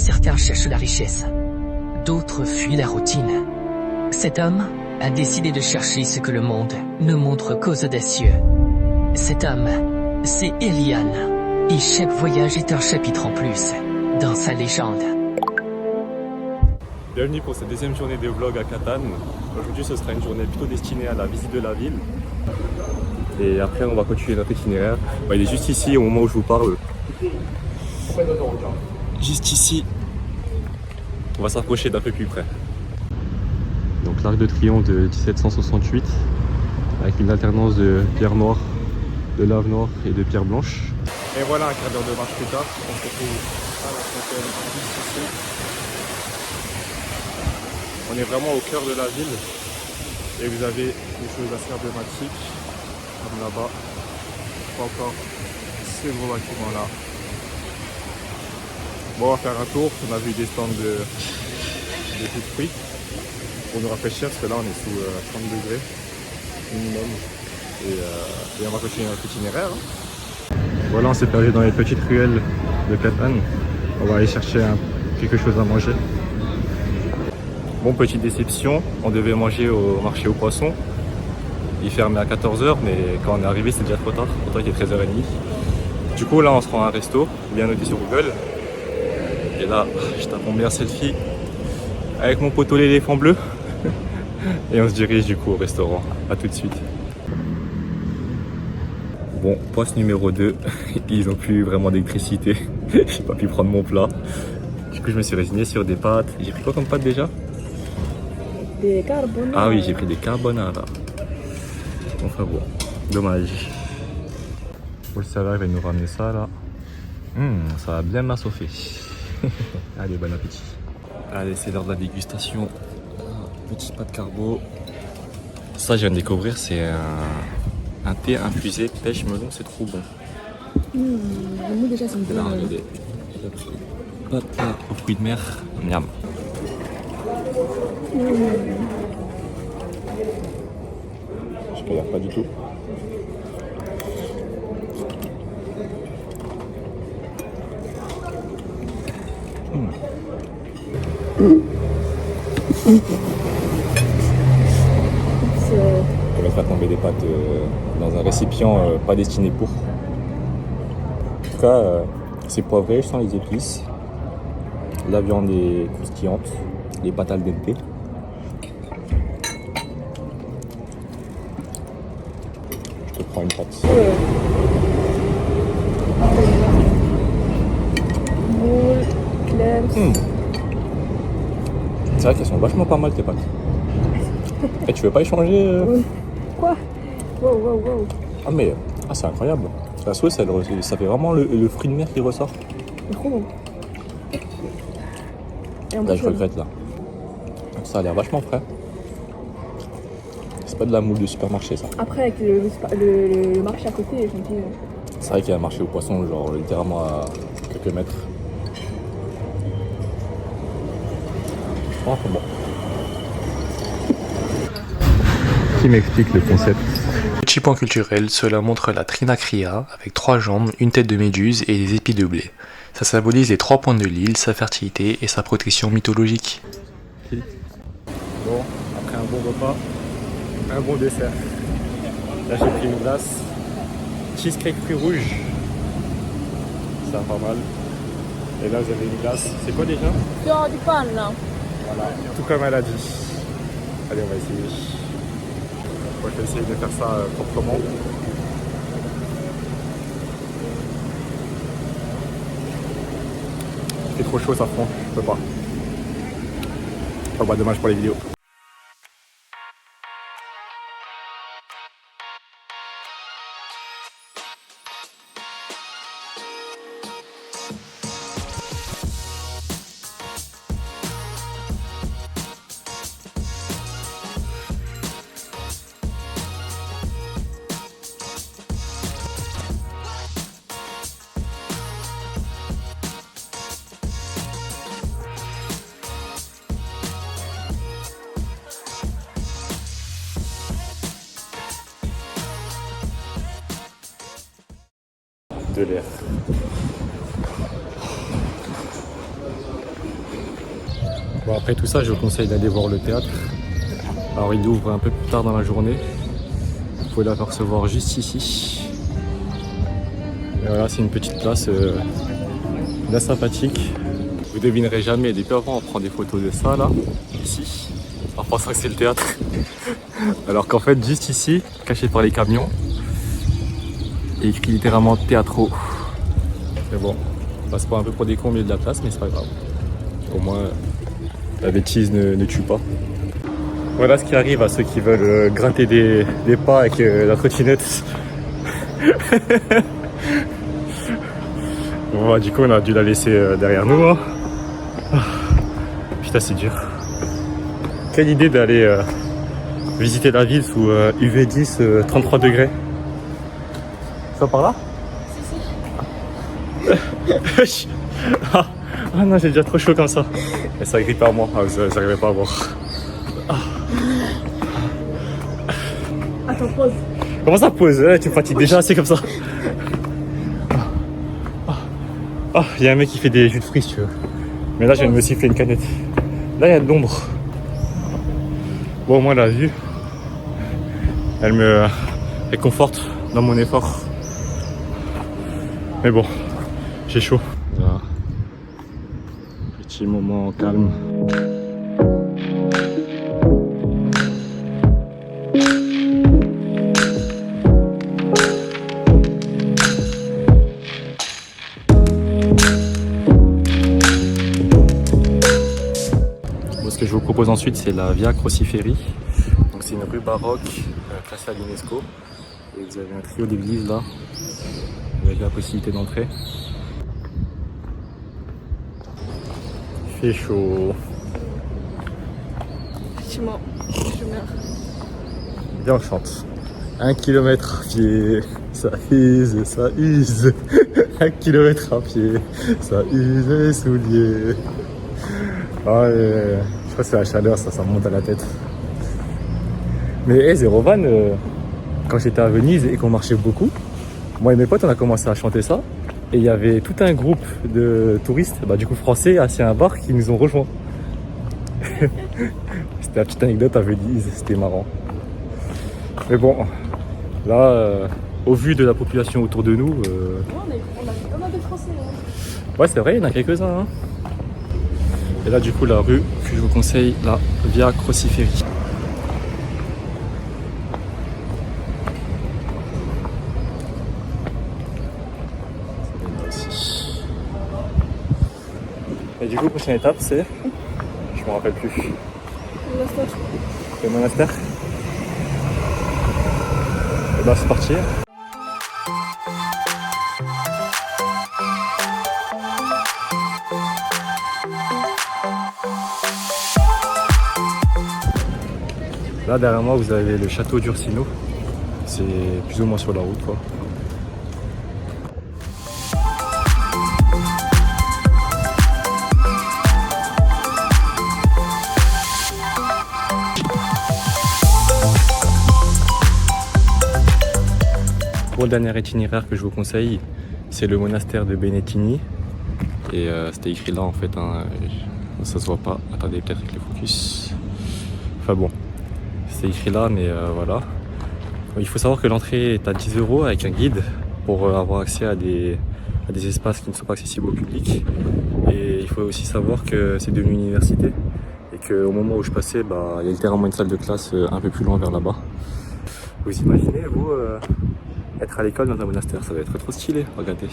Certains cherchent la richesse, d'autres fuient la routine. Cet homme a décidé de chercher ce que le monde ne montre qu'aux audacieux. Cet homme, c'est Eliane. Et chaque voyage est un chapitre en plus dans sa légende. Bienvenue pour cette deuxième journée de vlog à Catane. Aujourd'hui ce sera une journée plutôt destinée à la visite de la ville. Et après on va continuer notre itinéraire. Il est juste ici au moment où je vous parle. Juste ici. On va s'approcher d'un peu plus près. Donc l'Arc de Triomphe de 1768 avec une alternance de pierre noire, de lave noire et de pierre blanche. Et voilà, un quart d'heure de marche plus tard, on se retrouve à la fontaine juste ici. On est vraiment au cœur de la ville et vous avez des choses assez emblématiques comme là-bas, encore ces gros bâtiments là. Bon, on va faire un tour, on a vu des stands de jus de fruits pour nous rafraîchir parce que là on est sous 30 degrés minimum et on va continuer notre itinéraire. Voilà, on s'est perdu dans les petites ruelles de Catane, on va aller chercher quelque chose à manger. Bon, petite déception, on devait manger au marché aux poissons. Il fermait à 14 h, mais quand on est arrivé, c'était déjà trop tard. Pourtant, il était 13 h 30. Du coup, là, on se rend à un resto, bien noté sur Google. Et là, je tape mon meilleur selfie avec mon poteau l'éléphant bleu. Et on se dirige du coup au restaurant. A tout de suite. Bon, poste numéro 2. Ils n'ont plus vraiment d'électricité. J'ai pas pu prendre mon plat. Du coup, je me suis résigné sur des pâtes. J'ai pris quoi comme pâtes déjà? Des carbonara. Ah oui, j'ai pris des carbonara. Enfin bon, dommage. Pour le serveur, il va nous ramener ça là. Ça va bien m'assoffer. Allez, bon appétit. Allez, c'est l'heure de la dégustation. Petit pâte carbo. Ça, je viens de découvrir, c'est un thé infusé pêche melon, c'est trop bon. Moi déjà, c'est une bonne. Là, regardez. Pâte aux fruits de mer. Miam. Je ne galère pas du tout. On va faire tomber des pâtes dans un récipient pas destiné pour. En tout cas, c'est poivré, je sens les épices. La viande est croustillante, les pâtes al dente. Je te prends une pâte. Moule, clams. C'est vrai qu'elles sont vachement pas mal tes pâtes. Et tu veux pas échanger Quoi? Wow. Ah mais c'est incroyable. La sauce, ça fait vraiment le fruit de mer qui ressort. C'est trop bon. Et en Là plus, je regrette là. Ça a l'air vachement frais. C'est pas de la moule de supermarché ça. après, avec le marché à côté, je me dis. C'est vrai qu'il y a un marché aux poissons genre littéralement à quelques mètres. Enfin bon. Qui m'explique le concept? Petit point culturel, cela montre la trinacria avec 3 jambes, une tête de méduse et des épis de blé. Ça symbolise les 3 points de l'île, sa fertilité et sa protection mythologique. Bon, après un bon repas, un bon dessert. Là j'ai pris une glace, cheesecake fruits rouges. Ça va pas mal. Et là vous avez une glace, c'est quoi déjà? Sur du pain là. Voilà, tout comme elle a dit. Allez, on va essayer. Moi, je vais essayer de faire ça proprement. Il fait trop chaud, ça fond, je peux pas. Oh bah dommage pour les vidéos. de l'air. Bon, après tout ça, je vous conseille d'aller voir le théâtre. Alors il ouvre un peu plus tard dans la journée. Vous pouvez l'apercevoir juste ici. Et voilà, c'est une petite place bien sympathique. Vous devinerez jamais, depuis avant on prend des photos de ça là, ici, en pensant que c'est le théâtre. Alors qu'en fait juste ici, caché par les camions, il est écrit littéralement théâtro. Mais bon, on passe pas un peu pour des cons au milieu de la place, mais c'est pas grave. Au moins la bêtise ne tue pas. Voilà ce qui arrive à ceux qui veulent gratter des pas avec la trottinette. Bon, du coup on a dû la laisser derrière nous. Hein. Putain, c'est dur. Quelle idée d'aller visiter la ville sous UV10 33 degrés. Ça par là? Si. Ah non, j'ai déjà trop chaud comme ça. Et ça grippe à moi, vous n'arrivez pas à voir. Attends, pause. Comment ça pose? Tu me fatigues déjà assez comme ça. Il y a un mec qui fait des jus de fruits si tu veux. Mais là je viens de me siffler une canette. Là il y a de l'ombre. Bon, au moins la vue, elle me réconforte dans mon effort. Mais bon, j'ai chaud. Voilà. Petit moment calme. Ce que je vous propose ensuite, c'est la Via Crociferi. Donc c'est une rue baroque classée à l'UNESCO. Et vous avez un trio d'églises là, avec la possibilité d'entrer. Il fait chaud. Effectivement, je meurs. Bien on chante. 1 kilomètre à pied, ça use, ça use. 1 kilomètre à pied, ça use les souliers. Ah, je crois que c'est la chaleur, ça me monte à la tête. Mais Zéro Van, quand j'étais à Venise et qu'on marchait beaucoup, moi et mes potes on a commencé à chanter ça. Et il y avait tout un groupe de touristes, du coup français, assis à un bar qui nous ont rejoints. C'était la petite anecdote à Venise, c'était marrant. Mais bon, là, au vu de la population autour de nous... On a des Français. Hein. Ouais, c'est vrai, il y en a quelques-uns. Hein. Et là, du coup, la rue que je vous conseille, la Via Crociferi. Et du coup, prochaine étape, c'est... Je me rappelle plus. Le monastère. Le monastère. Et bah, c'est parti. Là derrière moi vous avez le château d'Ursino, c'est plus ou moins sur la route quoi. Pour le dernier itinéraire que je vous conseille, c'est le monastère de Benettini et c'était écrit là en fait, hein. Ça se voit pas, attendez peut-être avec le focus. Enfin bon. C'est écrit là, mais voilà. Il faut savoir que l'entrée est à 10 € avec un guide pour avoir accès à des espaces qui ne sont pas accessibles au public. Et il faut aussi savoir que c'est devenu une université et qu'au moment où je passais, il y a littéralement une salle de classe un peu plus loin vers là-bas. Vous imaginez, vous, être à l'école dans un monastère, ça va être trop stylé, regardez.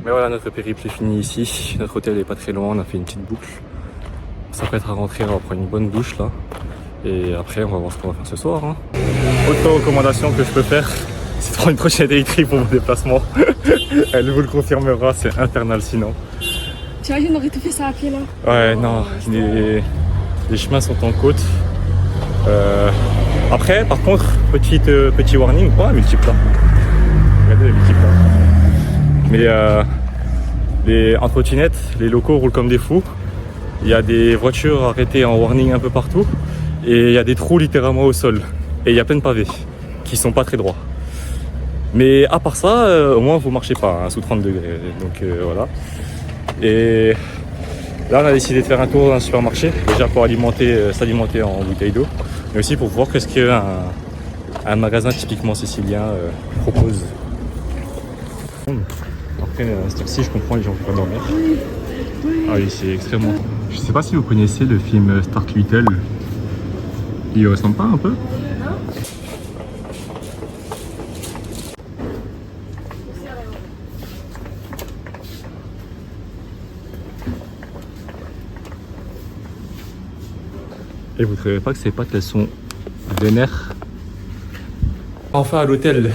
Mais voilà, notre périple est fini ici. Notre hôtel est pas très loin, on a fait une petite boucle. On s'apprête à rentrer, on va prendre une bonne douche là. Et après, on va voir ce qu'on va faire ce soir. Hein. Autre recommandation que je peux faire, c'est de prendre une trottinette électrique pour mon déplacement. Elle vous le confirmera, c'est infernal sinon. T'imagines, on aurait tout fait ça à pied là? Ouais, non, les chemins sont en côte. Après, par contre, petit warning, multiple là. Regardez les multiples là. Mais en trottinette, les locaux roulent comme des fous. Il y a des voitures arrêtées en warning un peu partout et il y a des trous littéralement au sol. Et il y a plein de pavés qui sont pas très droits. Mais à part ça, au moins vous marchez pas sous 30 degrés. Donc voilà. Et là on a décidé de faire un tour dans un supermarché, déjà pour s'alimenter en bouteille d'eau, mais aussi pour voir qu'est-ce qu'un magasin typiquement sicilien propose. Après, à cette heure-ci, je comprends les gens qui peuvent pas dormir. Ah oui, c'est extrêmement... Je sais pas si vous connaissez le film Stark Little. Il ressemble pas un peu? Et vous trouvez pas que ces pâtes elles sont vénères? Enfin à l'hôtel.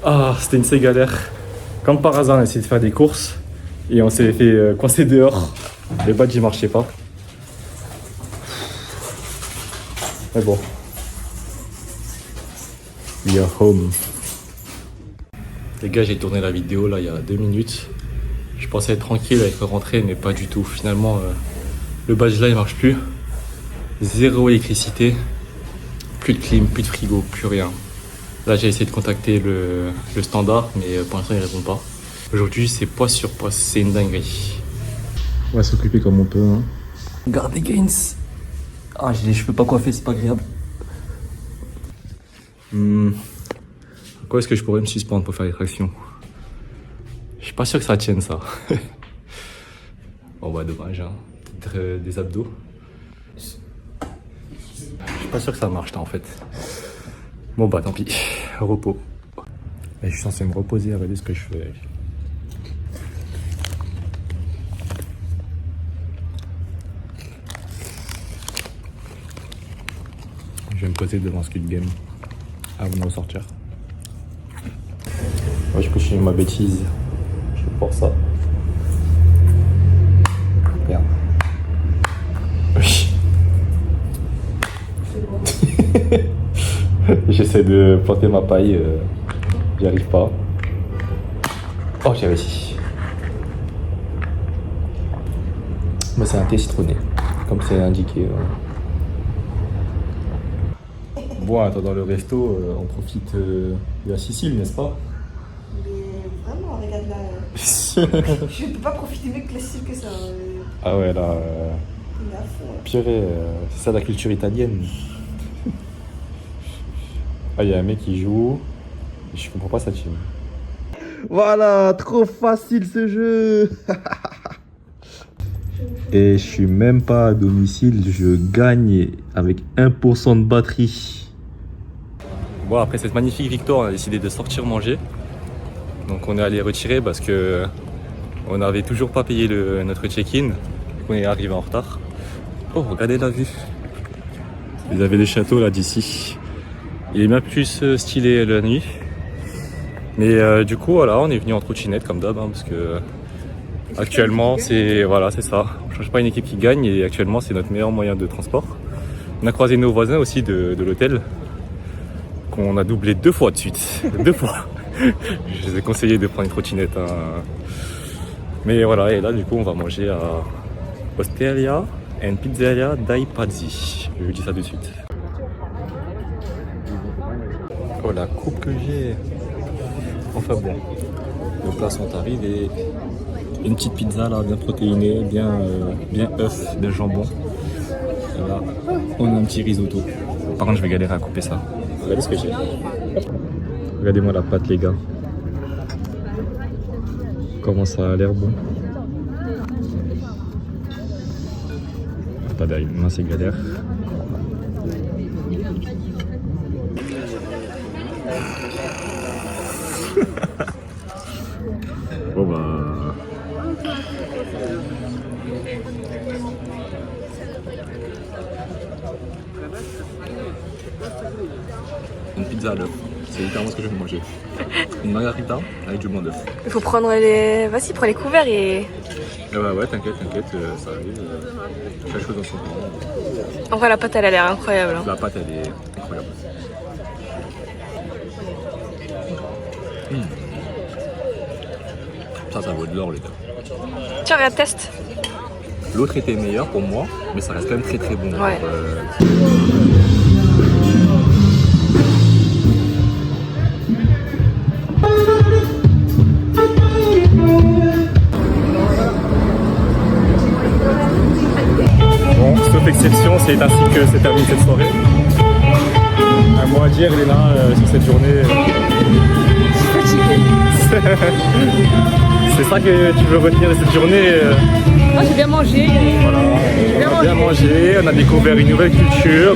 Ah, c'était une sale galère. Comme par hasard, on a essayé de faire des courses et on s'est fait coincer dehors. Les badges ils marchaient pas. Mais bon. We are home. Les gars, j'ai tourné la vidéo là il y a 2 minutes. Je pensais être tranquille avec le rentrée, mais pas du tout. Finalement, le badge là il marche plus. Zéro électricité. Plus de clim, plus de frigo, plus rien. Là j'ai essayé de contacter le standard, mais pour l'instant il répond pas. Aujourd'hui c'est poste sur poste, c'est une dinguerie. On va s'occuper comme on peut. Hein. Regardez Gaines. Ah, j'ai les cheveux pas coiffés, c'est pas agréable. Quoi est-ce que je pourrais me suspendre pour faire les tractions? Je suis pas sûr que ça tienne ça. Bon bah dommage, hein. Peut-être des abdos. Je suis pas sûr que ça marche là en fait. Bon bah tant pis, repos. Et je suis censé me reposer, regarder ce que je fais. Je vais me poser devant Squid Game avant de ressortir. Moi je continue ma bêtise. Je fais pour ça. Merde. Oui. J'essaie de planter ma paille, j'y arrive pas. Oh, j'ai réussi. Mais c'est un thé citronné, comme c'est indiqué. Bon, en attendant le resto, on profite de la Sicile, n'est-ce pas? Mais vraiment, regarde là. Je ne peux pas profiter mieux que la Sicile que ça. Ah ouais, là. Il est à fond. Purée, c'est ça la culture italienne. Ah, il y a un mec qui joue. Je comprends pas sa team. Voilà, trop facile ce jeu. Et je suis même pas à domicile, je gagne avec 1% de batterie. Bon, après cette magnifique victoire, on a décidé de sortir manger. Donc on est allé retirer parce que on n'avait toujours pas payé notre check-in. On est arrivé en retard. Oh, regardez la vue. Vous avez les châteaux là d'ici. Il est bien plus stylé la nuit. Mais du coup, voilà, on est venu en trottinette comme d'hab, hein, parce que actuellement, c'est voilà, c'est ça. On ne change pas une équipe qui gagne et actuellement, c'est notre meilleur moyen de transport. On a croisé nos voisins aussi de l'hôtel, qu'on a doublé 2 fois de suite. 2 fois. Je les ai conseillé de prendre une trottinette. Hein. Mais voilà, et là, du coup, on va manger à Osteria and Pizzeria dai Pazzi. Je vous dis ça de suite. Oh, la coupe que j'ai. Enfin bon, nos plats sont arrivés. Une petite pizza là, bien protéinée, bien œuf, bien jambon. Et là, on a un petit risotto. Par contre, je vais galérer à couper ça. Regardez ce que j'ai. Regardez-moi la pâte, les gars. Comment ça a l'air bon. Pas d'ail, moi c'est galère. Bon bah... Une pizza à l'œuf, c'est littéralement ce que je vais manger. Une margarita avec du blanc d'œuf. Il faut prendre les... Vas-y, prends les couverts et... Ouais, t'inquiète, ça arrive. Chaque chose en son temps. En vrai, la pâte, elle a l'air incroyable. Hein. La pâte, elle est incroyable. Ça vaut de l'or, les gars. Tiens, regarde, teste. L'autre était meilleur pour moi, mais ça reste quand même très très bon. Ouais. se termine cette soirée. Un mot à dire, Léna, sur cette journée. C'est ça que tu veux retenir de cette journée. Moi j'ai bien mangé. Voilà, on a bien mangé, on a découvert une nouvelle culture,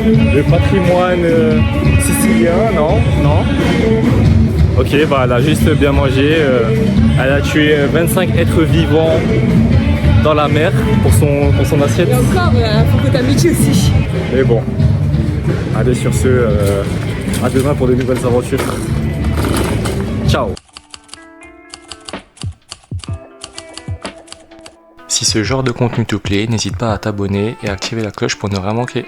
le patrimoine sicilien, non? Ok, bah elle a juste bien mangé, elle a tué 25 êtres vivants dans la mer pour son assiette. Et encore, faut que t'habitues aussi. Mais bon, allez sur ce, à demain pour de nouvelles aventures. Ciao. Si ce genre de contenu te plaît, n'hésite pas à t'abonner et à activer la cloche pour ne rien manquer.